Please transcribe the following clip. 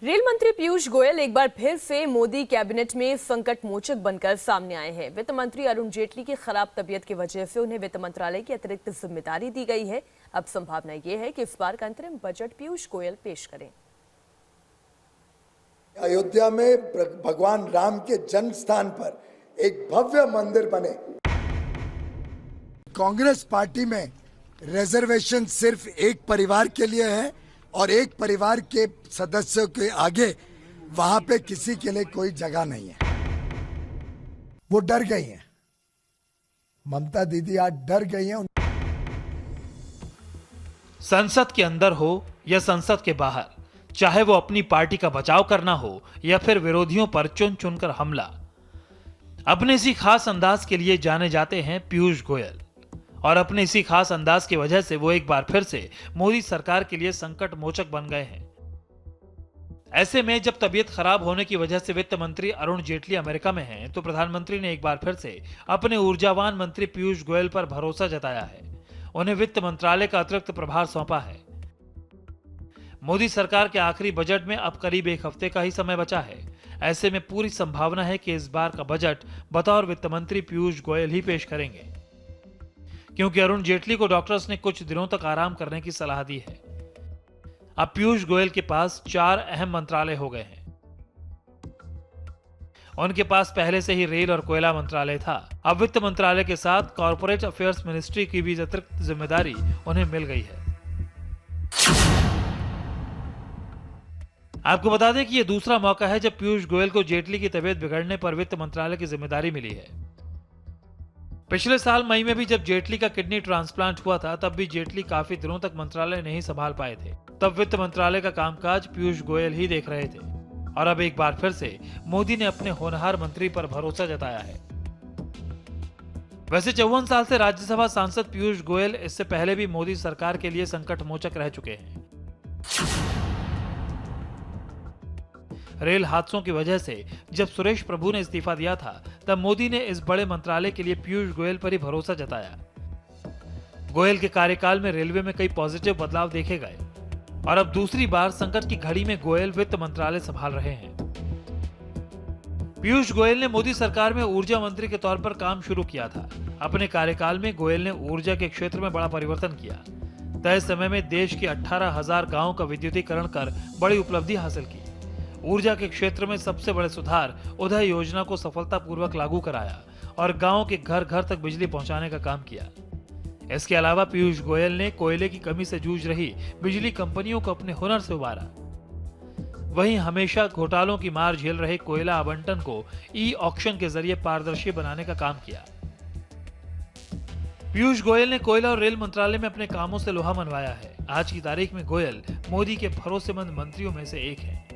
Rail मंत्री पीयूष गोयल एक बार फिर से मोदी कैबिनेट में संकट मोचक बनकर सामने आए हैं। वित्त मंत्री अरुण जेटली की खराब तबीयत की वजह से उन्हें वित्त मंत्रालय की अतिरिक्त जिम्मेदारी दी गई है। अब संभावना यह है कि इस बार का अंतरिम बजट पीयूष गोयल पेश करें। अयोध्या में भगवान राम के जन्म स्थान पर एक भव्य मंदिर बने। कांग्रेस पार्टी में रिजर्वेशन सिर्फ एक परिवार के लिए है और एक परिवार के सदस्यों के आगे वहां पे किसी के लिए कोई जगह नहीं है। वो डर गई हैं, ममता दीदी आज डर गई हैं। संसद के अंदर हो या संसद के बाहर, चाहे वो अपनी पार्टी का बचाव करना हो या फिर विरोधियों पर चुन चुनकर हमला, अपने इसी खास अंदाज के लिए जाने जाते हैं पीयूष गोयल। और अपने इसी खास अंदाज की वजह से वो एक बार फिर से मोदी सरकार के लिए संकट मोचक बन गए हैं। ऐसे में जब तबीयत खराब होने की वजह से वित्त मंत्री अरुण जेटली अमेरिका में हैं, तो प्रधानमंत्री ने एक बार फिर से अपने ऊर्जावान मंत्री पीयूष गोयल पर भरोसा जताया है। उन्हें वित्त मंत्रालय का अतिरिक्त प्रभार सौंपा है। मोदी सरकार के आखिरी बजट में अब करीब एक हफ्ते का ही समय बचा है। ऐसे में पूरी संभावना है कि इस बार का बजट बतौर वित्त मंत्री पीयूष गोयल ही पेश करेंगे, क्योंकि अरुण जेटली को डॉक्टर्स ने कुछ दिनों तक आराम करने की सलाह दी है। अब पीयूष गोयल के पास 4 अहम मंत्रालय हो गए हैं। उनके पास पहले से ही रेल और कोयला मंत्रालय था। अब वित्त मंत्रालय के साथ कॉर्पोरेट अफेयर्स मिनिस्ट्री की भी अतिरिक्त जिम्मेदारी उन्हें मिल गई है। आपको बता दें कि यह दूसरा मौका है जब पीयूष गोयल को जेटली की तबीयत बिगड़ने पर वित्त मंत्रालय की जिम्मेदारी मिली है। पिछले साल मई में भी जब जेटली का किडनी ट्रांसप्लांट हुआ था, तब भी जेटली काफी दिनों तक मंत्रालय नहीं संभाल पाए थे। तब वित्त मंत्रालय का कामकाज पीयूष गोयल ही देख रहे थे। और अब एक बार फिर से मोदी ने अपने होनहार मंत्री पर भरोसा जताया है। वैसे 54 साल से राज्यसभा सांसद पीयूष गोयल इससे पहले भी मोदी सरकार के लिए संकट मोचक रह चुके हैं। रेल हादसों की वजह से जब सुरेश प्रभु ने इस्तीफा दिया था, तब मोदी ने इस बड़े मंत्रालय के लिए पीयूष गोयल पर ही भरोसा जताया। गोयल के कार्यकाल में रेलवे में कई पॉजिटिव बदलाव देखे गए और अब दूसरी बार संकट की घड़ी में गोयल वित्त मंत्रालय संभाल रहे हैं। पीयूष गोयल ने मोदी सरकार में ऊर्जा मंत्री के तौर पर काम शुरू किया था। अपने कार्यकाल में गोयल ने ऊर्जा के क्षेत्र में बड़ा परिवर्तन किया। तय समय में देश के 18,000 गाँव का विद्युतीकरण कर बड़ी उपलब्धि हासिल की। ऊर्जा के क्षेत्र में सबसे बड़े सुधार उदय योजना को सफलतापूर्वक लागू कराया और गांव के घर घर तक बिजली पहुंचाने का काम किया। इसके अलावा पीयूष गोयल ने कोयले की कमी से जूझ रही बिजली कंपनियों को अपने हुनर से उबारा। वहीं हमेशा घोटालों की मार झेल रहे कोयला आवंटन को ई-ऑक्शन के जरिए पारदर्शी बनाने का काम किया। पीयूष गोयल ने कोयला और रेल मंत्रालय में अपने कामों से लोहा मनवाया है। आज की तारीख में गोयल मोदी के भरोसेमंद मंत्रियों में से एक है।